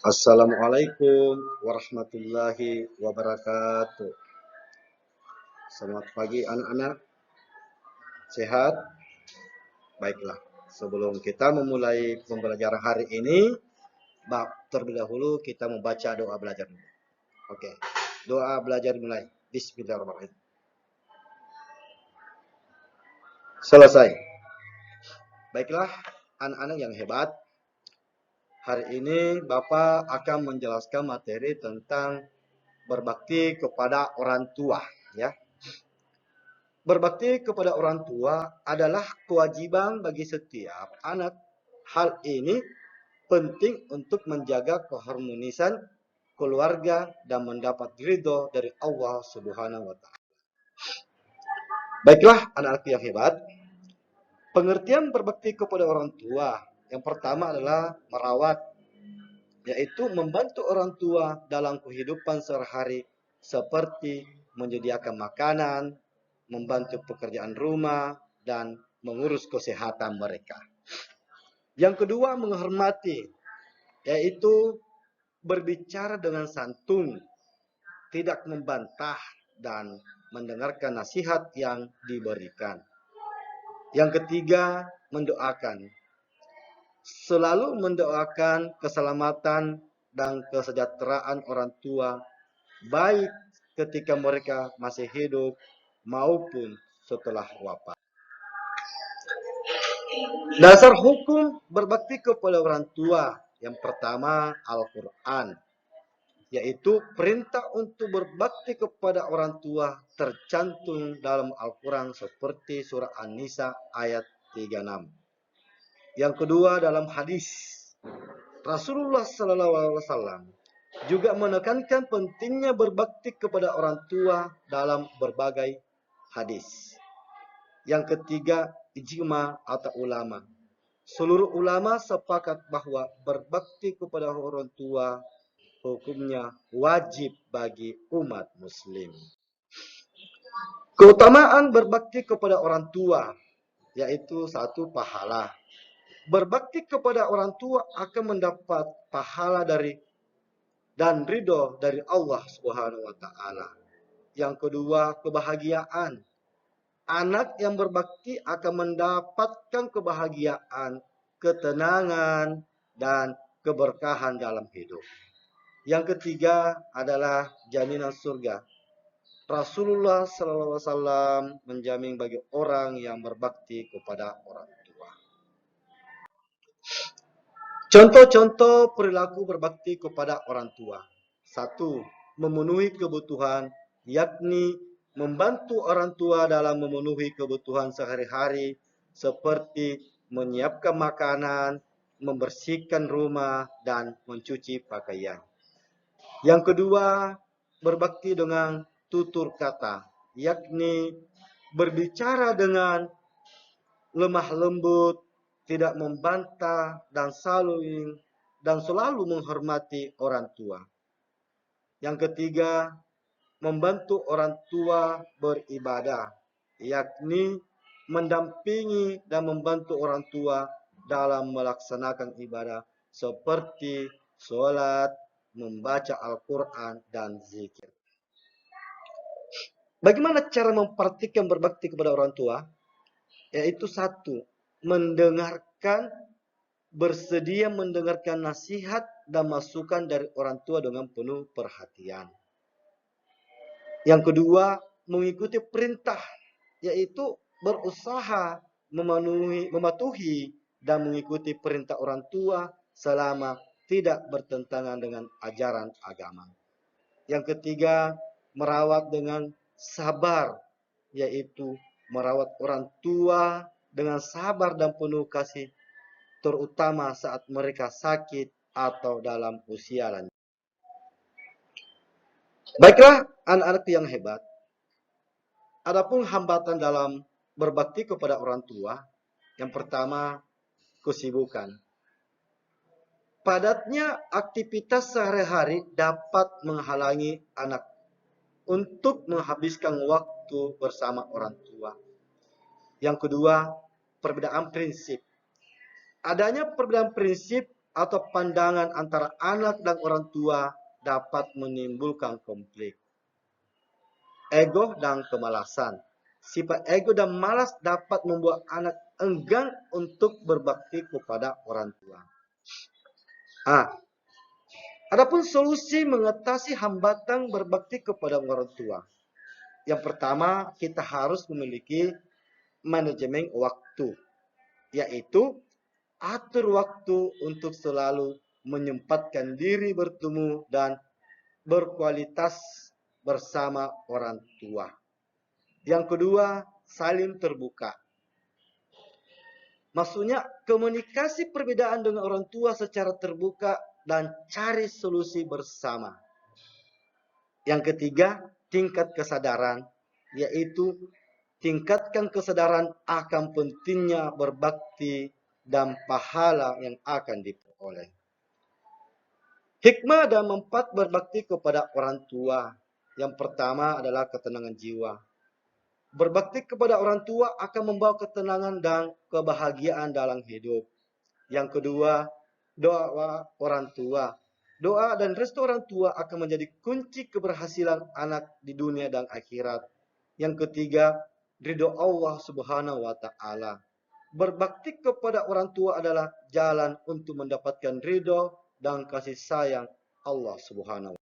Assalamualaikum warahmatullahi wabarakatuh. Selamat pagi anak-anak. Sehat? Baiklah. Sebelum kita memulai pembelajaran hari ini, terlebih dahulu kita membaca doa belajar dulu. Oke. Doa belajar mulai. Bismillahirrahmanirrahim. Selesai. Baiklah, anak-anak yang hebat. Hari ini Bapak akan menjelaskan materi tentang berbakti kepada orang tua, ya. Berbakti kepada orang tua adalah kewajiban bagi setiap anak. Hal ini penting untuk menjaga keharmonisan keluarga dan mendapat ridho dari Allah Subhanahu wa Ta'ala. Baiklah, anak-anak yang hebat, pengertian berbakti kepada orang tua yang pertama adalah merawat, yaitu membantu orang tua dalam kehidupan sehari-hari seperti menyediakan makanan, membantu pekerjaan rumah, dan mengurus kesehatan mereka. Yang kedua, menghormati, yaitu berbicara dengan santun, tidak membantah, dan mendengarkan nasihat yang diberikan. Yang ketiga, mendoakan. Selalu mendoakan keselamatan dan kesejahteraan orang tua, baik ketika mereka masih hidup maupun setelah wafat. Dasar hukum berbakti kepada orang tua yang pertama Al-Quran, yaitu perintah untuk berbakti kepada orang tua tercantum dalam Al-Quran seperti surah An-Nisa ayat 36. Yang kedua dalam hadis, Rasulullah SAW juga menekankan pentingnya berbakti kepada orang tua dalam berbagai hadis. Yang ketiga, ijma atau ulama. Seluruh ulama sepakat bahwa berbakti kepada orang tua hukumnya wajib bagi umat muslim. Keutamaan berbakti kepada orang tua, yaitu satu, pahala. Berbakti kepada orang tua akan mendapat pahala dari dan ridho dari Allah Subhanahu wa Ta'ala. Yang kedua, kebahagiaan. Anak yang berbakti akan mendapatkan kebahagiaan, ketenangan, dan keberkahan dalam hidup. Yang ketiga adalah jaminan surga. Rasulullah SAW menjamin bagi orang yang berbakti kepada orang tua. Contoh-contoh perilaku berbakti kepada orang tua. Satu, memenuhi kebutuhan, yakni membantu orang tua dalam memenuhi kebutuhan sehari-hari seperti menyiapkan makanan, membersihkan rumah, dan mencuci pakaian. Yang kedua, berbakti dengan tutur kata, yakni berbicara dengan lemah lembut, tidak membantah, dan selalu menghormati orang tua. Yang ketiga, membantu orang tua beribadah, yakni mendampingi dan membantu orang tua dalam melaksanakan ibadah seperti sholat, membaca Al-Quran, dan zikir. Bagaimana cara mempraktikkan berbakti kepada orang tua? Yaitu satu, bersedia mendengarkan nasihat dan masukan dari orang tua dengan penuh perhatian. Yang kedua, mengikuti perintah, yaitu berusaha mematuhi dan mengikuti perintah orang tua selama tidak bertentangan dengan ajaran agama. Yang ketiga, merawat dengan sabar, yaitu merawat orang tua dengan sabar dan penuh kasih, terutama saat mereka sakit atau dalam usia lanjut. Baiklah anak-anak yang hebat, adapun hambatan dalam berbakti kepada orang tua, yang pertama kesibukan. Padatnya aktivitas sehari-hari dapat menghalangi anak untuk menghabiskan waktu bersama orang tua. Yang kedua, perbedaan prinsip. Adanya perbedaan prinsip atau pandangan antara anak dan orang tua dapat menimbulkan konflik. Ego dan kemalasan. Sifat ego dan malas dapat membuat anak enggan untuk berbakti kepada orang tua. Adapun solusi mengatasi hambatan berbakti kepada orang tua. Yang pertama, kita harus memiliki manajemen waktu, yaitu atur waktu untuk selalu menyempatkan diri bertemu dan berkualitas bersama orang tua. Yang kedua, saling terbuka. Maksudnya, komunikasi perbedaan dengan orang tua secara terbuka dan cari solusi bersama. Yang ketiga, tingkat kesadaran, yaitu tingkatkan kesadaran akan pentingnya berbakti dan pahala yang akan diperoleh. Hikmah dan manfaat berbakti kepada orang tua. Yang pertama adalah ketenangan jiwa. Berbakti kepada orang tua akan membawa ketenangan dan kebahagiaan dalam hidup. Yang kedua, doa orang tua. Doa dan restu orang tua akan menjadi kunci keberhasilan anak di dunia dan akhirat. Yang ketiga, ridho Allah Subhanahu wa Ta'ala. Berbakti kepada orang tua adalah jalan untuk mendapatkan ridho dan kasih sayang Allah Subhanahu wa Ta'ala.